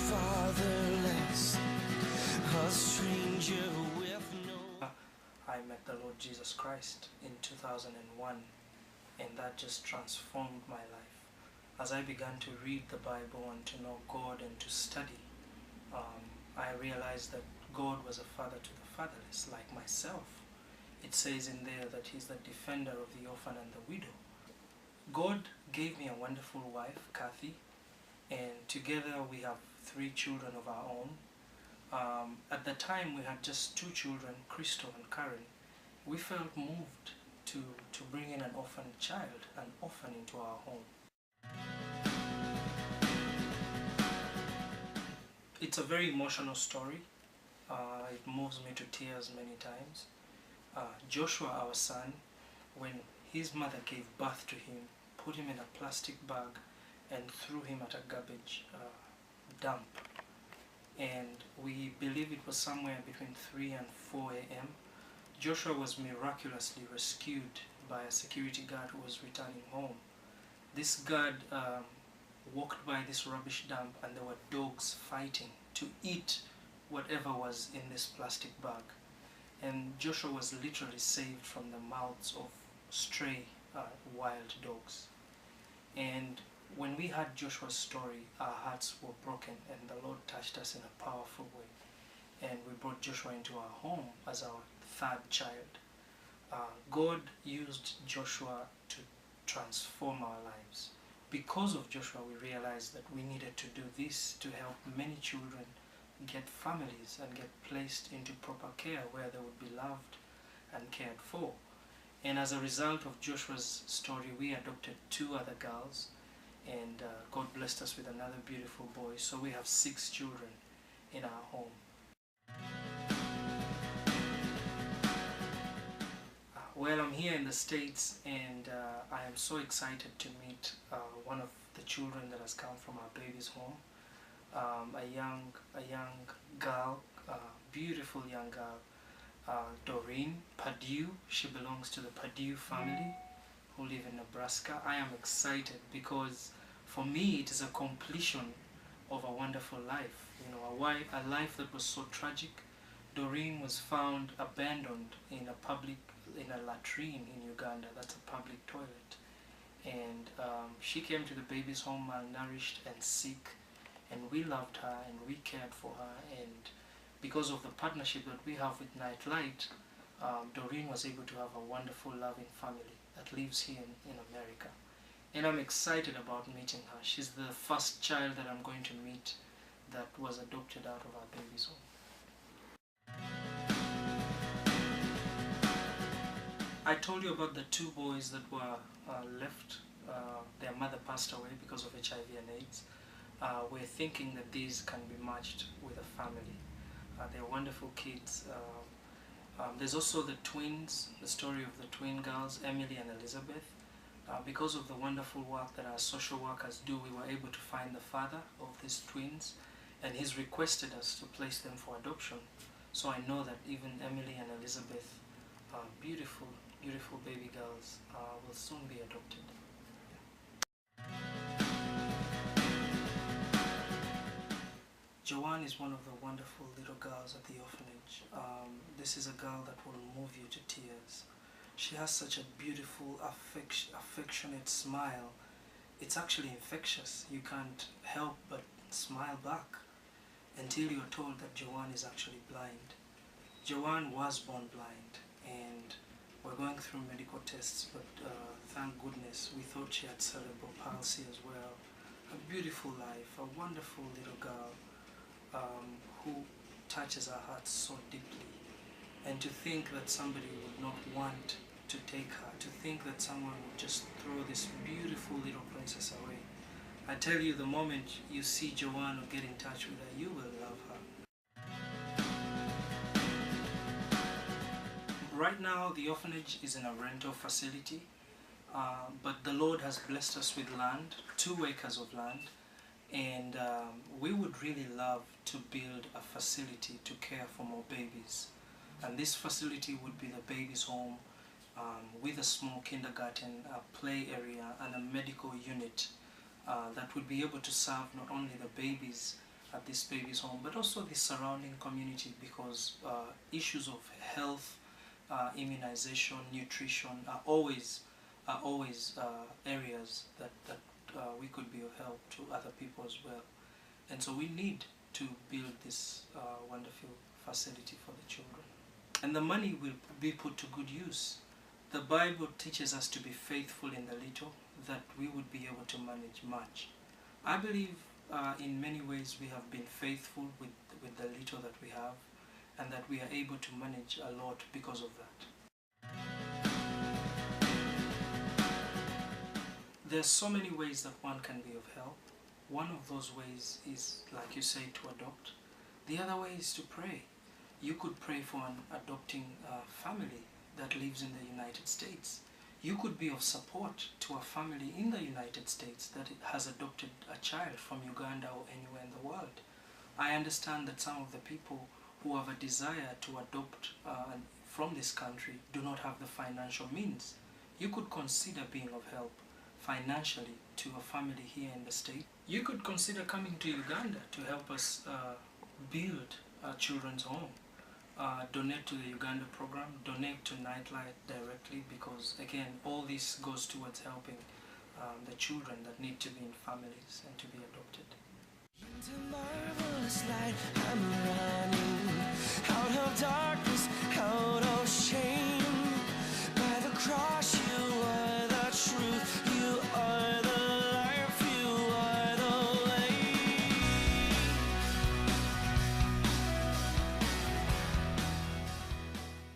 fatherless, a stranger with no... I met the Lord Jesus Christ in 2001, and that just transformed my life. As I began to read the Bible and to know God and to study, I realized that God was a father to the fatherless, like myself. It says in there that He's the defender of the orphan and the widow. God gave me a wonderful wife, Kathy, and together we have 3 children of our own. At the time we had just 2 children, Crystal and Karen. We felt moved to bring in an orphan child, an orphan into our home. It's a very emotional story. It moves me to tears many times. Joshua, our son, when his mother gave birth to him, put him in a plastic bag and threw him at a garbage dump. And we believe it was somewhere between 3 and 4 a.m. Joshua was miraculously rescued by a security guard who was returning home. This guard walked by this rubbish dump, and there were dogs fighting to eat whatever was in this plastic bag. And Joshua was literally saved from the mouths of stray wild dogs. And when we heard Joshua's story, our hearts were broken, and the Lord touched us in a powerful way. And we brought Joshua into our home as our 3rd child. God used Joshua to transform our lives. Because of Joshua, we realized that we needed to do this to help many children get families and get placed into proper care where they would be loved and cared for. And as a result of Joshua's story, we adopted 2 other girls, and God blessed us with another beautiful boy. So we have 6 children in our home. Well, I'm here in the States, and I am so excited to meet one of the children that has come from our baby's home. A young girl, beautiful young girl, Doreen Purdue. She belongs to the Purdue family who live in Nebraska. I am excited because for me it is a completion of a wonderful life. You know, a life that was so tragic. Doreen was found abandoned in a latrine in Uganda. That's a public toilet. And she came to the baby's home malnourished and sick, and we loved her and we cared for her. And because of the partnership that we have with Nightlight, Doreen was able to have a wonderful, loving family that lives here in America. And I'm excited about meeting her. She's the first child that I'm going to meet that was adopted out of our baby's home. I told you about the 2 boys that were left. Their mother passed away because of HIV and AIDS. We're thinking that these can be matched with a family. They're wonderful kids. There's also the twins, the story of the twin girls, Emily and Elizabeth. Because of the wonderful work that our social workers do, we were able to find the father of these twins, and he's requested us to place them for adoption. So I know that even Emily and Elizabeth, beautiful baby girls, will soon be adopted. Jawan is one of the wonderful little girls at the orphanage. This is a girl that will move you to tears. She has such a beautiful, affectionate smile. It's actually infectious. You can't help but smile back until you're told that Jawan is actually blind. Jawan was born blind, and we're going through medical tests, but thank goodness we thought she had cerebral palsy as well. A beautiful life, a wonderful little girl who touches our hearts so deeply. And to think that somebody would not want to take her, to think that someone would just throw this beautiful little princess away. I tell you, the moment you see Jawan or get in touch with her, you will love her. Right now, the orphanage is in a rental facility, but the Lord has blessed us with land, 2 acres of land, and we would really love to build a facility to care for more babies. And this facility would be the baby's home with a small kindergarten, a play area, and a medical unit that would be able to serve not only the babies at this baby's home, but also the surrounding community, because issues of health, immunization, nutrition are always areas that we could be of help to other people as well. And so we need to build this wonderful facility for the children. And the money will be put to good use. The Bible teaches us to be faithful in the little, that we would be able to manage much. I believe in many ways we have been faithful with the little that we have, and that we are able to manage a lot because of that. There's so many ways that one can be of help. One of those ways is, like you say, to adopt. The other way is to pray. You could pray for an adopting family that lives in the United States. You could be of support to a family in the United States that has adopted a child from Uganda or anywhere in the world. I understand that some of the people who have a desire to adopt from this country do not have the financial means. You could consider being of help financially to a family here in the state. You could consider coming to Uganda to help us build a children's home. Donate to the Uganda program, donate to Nightlight directly, because again, all this goes towards helping the children that need to be in families and to be adopted. Into marvelous light, I'm running out of darkness, out of shame.